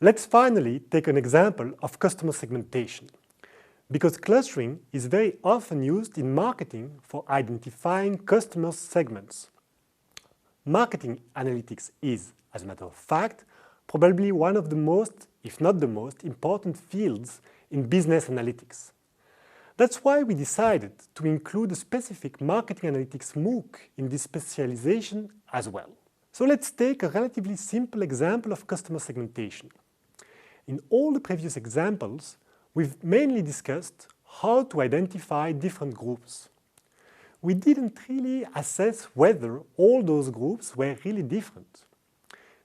Let's finally take an example of customer segmentation, because clustering is very often used in marketing for identifying customer segments. Marketing analytics is, as a matter of fact, probably one of the most, if not the most, important fields in business analytics. That's why we decided to include a specific marketing analytics MOOC in this specialization as well. So let's take a relatively simple example of customer segmentation. In all the previous examples, we've mainly discussed how to identify different groups. We didn't really assess whether all those groups were really different.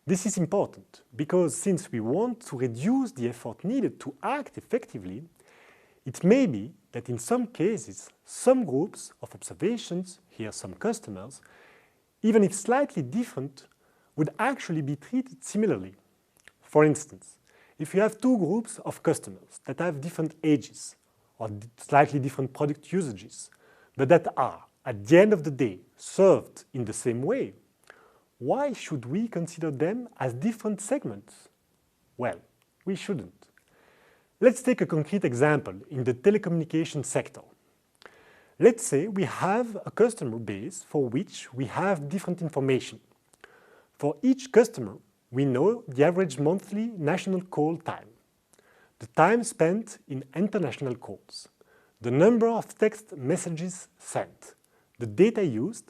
This is important because since we want to reduce the effort needed to act effectively, it may be that in some cases, some groups of observations, here some customers, even if slightly different, would actually be treated similarly. For instance, if you have two groups of customers that have different ages or slightly different product usages, but that are, at the end of the day, served in the same way, why should we consider them as different segments? Well, we shouldn't. Let's take a concrete example in the telecommunication sector. Let's say we have a customer base for which we have different information. For each customer, we know the average monthly national call time, the time spent in international calls, the number of text messages sent, the data used,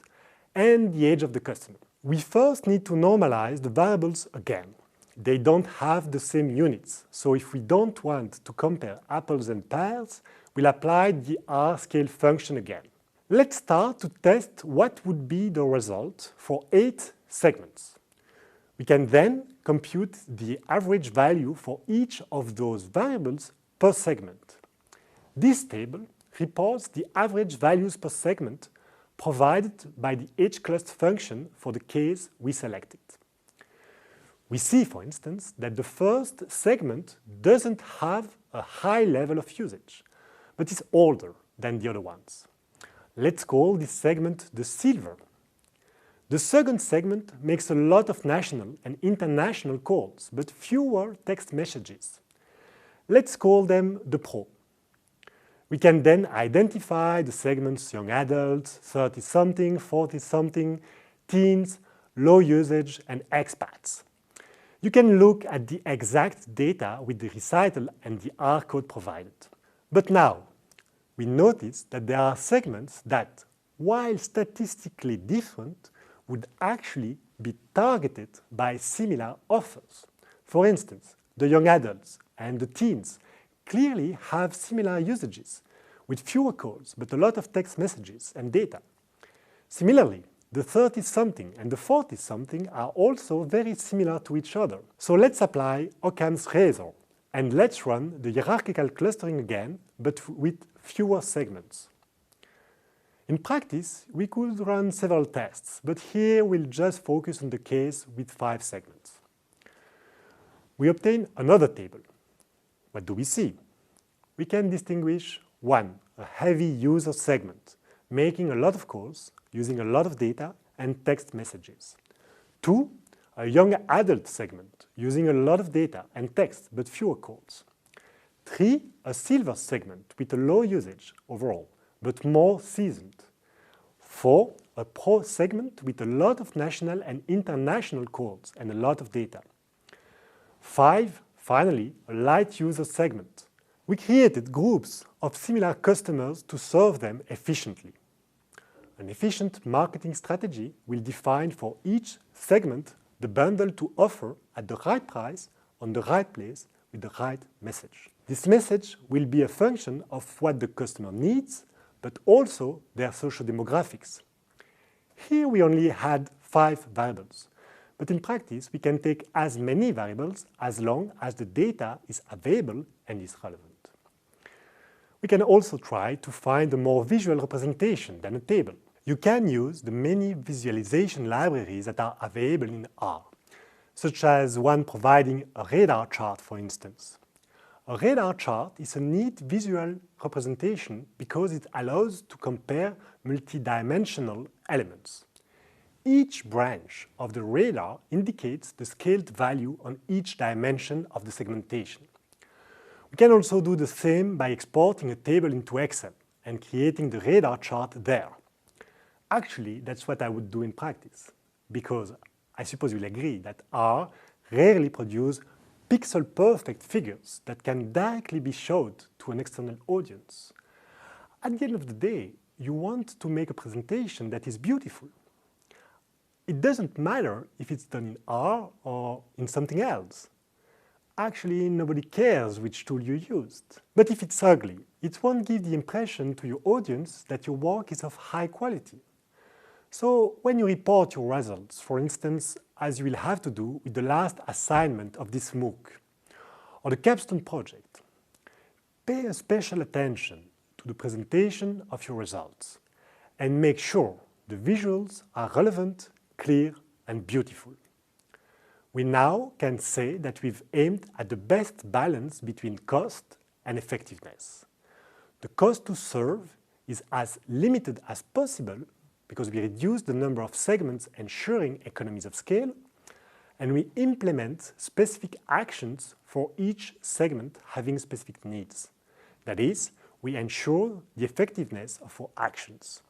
and the age of the customer. We first need to normalize the variables again. They don't have the same units, so if we don't want to compare apples and pears, we'll apply the R-scale function again. Let's start to test what would be the result for 8 segments. We can then compute the average value for each of those variables per segment. This table reports the average values per segment provided by the hclust function for the case we selected. We see, for instance, that the first segment doesn't have a high level of usage, but is older than the other ones. Let's call this segment the silver. The second segment makes a lot of national and international calls, but fewer text messages. Let's call them the pro. We can then identify the segments young adults, 30-something, 40-something, teens, low usage, and expats. You can look at the exact data with the recital and the R code provided. But now, we notice that there are segments that, while statistically different, would actually be targeted by similar offers. For instance, the young adults and the teens clearly have similar usages, with fewer calls but a lot of text messages and data. Similarly, the 30-something and the 40-something are also very similar to each other. So let's apply Occam's razor and let's run the hierarchical clustering again, but with fewer segments. In practice, we could run several tests, but here we'll just focus on the case with 5 segments. We obtain another table. What do we see? We can distinguish 1, a heavy user segment, making a lot of calls, using a lot of data and text messages. 2, a young adult segment, using a lot of data and text but fewer calls. 3, a silver segment with a low usage overall, but more seasoned. 4, a pro segment with a lot of national and international calls and a lot of data. 5, finally, a light user segment. We created groups of similar customers to serve them efficiently. An efficient marketing strategy will define for each segment the bundle to offer at the right price, on the right place, with the right message. This message will be a function of what the customer needs, but also their social demographics. Here we only had 5 variables, but in practice we can take as many variables as long as the data is available and is relevant. We can also try to find a more visual representation than a table. You can use the many visualization libraries that are available in R, such as one providing a radar chart, for instance. A radar chart is a neat visual representation because it allows to compare multidimensional elements. Each branch of the radar indicates the scaled value on each dimension of the segmentation. We can also do the same by exporting a table into Excel and creating the radar chart there. Actually, that's what I would do in practice, because I suppose you'll agree that R rarely produces pixel-perfect figures that can directly be showed to an external audience. At the end of the day, you want to make a presentation that is beautiful. It doesn't matter if it's done in R or in something else. Actually, nobody cares which tool you used. But if it's ugly, it won't give the impression to your audience that your work is of high quality. So when you report your results, for instance, as you will have to do with the last assignment of this MOOC, or the capstone project, pay a special attention to the presentation of your results and make sure the visuals are relevant, clear, and beautiful. We now can say that we've aimed at the best balance between cost and effectiveness. The cost to serve is as limited as possible because we reduce the number of segments ensuring economies of scale, and we implement specific actions for each segment having specific needs. That is, we ensure the effectiveness of our actions.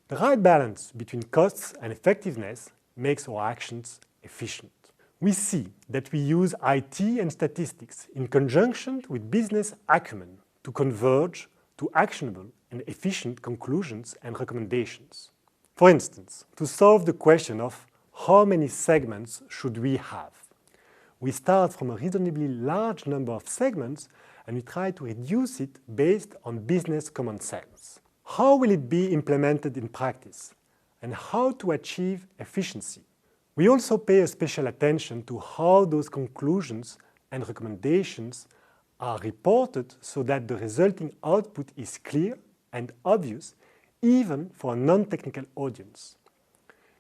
The right balance between costs and effectiveness makes our actions efficient. We see that we use IT and statistics in conjunction with business acumen to converge to actionable and efficient conclusions and recommendations. For instance, to solve the question of how many segments should we have, we start from a reasonably large number of segments and we try to reduce it based on business common sense. How will it be implemented in practice, and how to achieve efficiency? We also pay a special attention to how those conclusions and recommendations are reported so that the resulting output is clear and obvious even for a non-technical audience.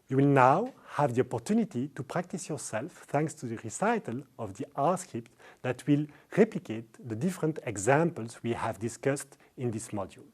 You will now have the opportunity to practice yourself thanks to the recital of the R script that will replicate the different examples we have discussed in this module.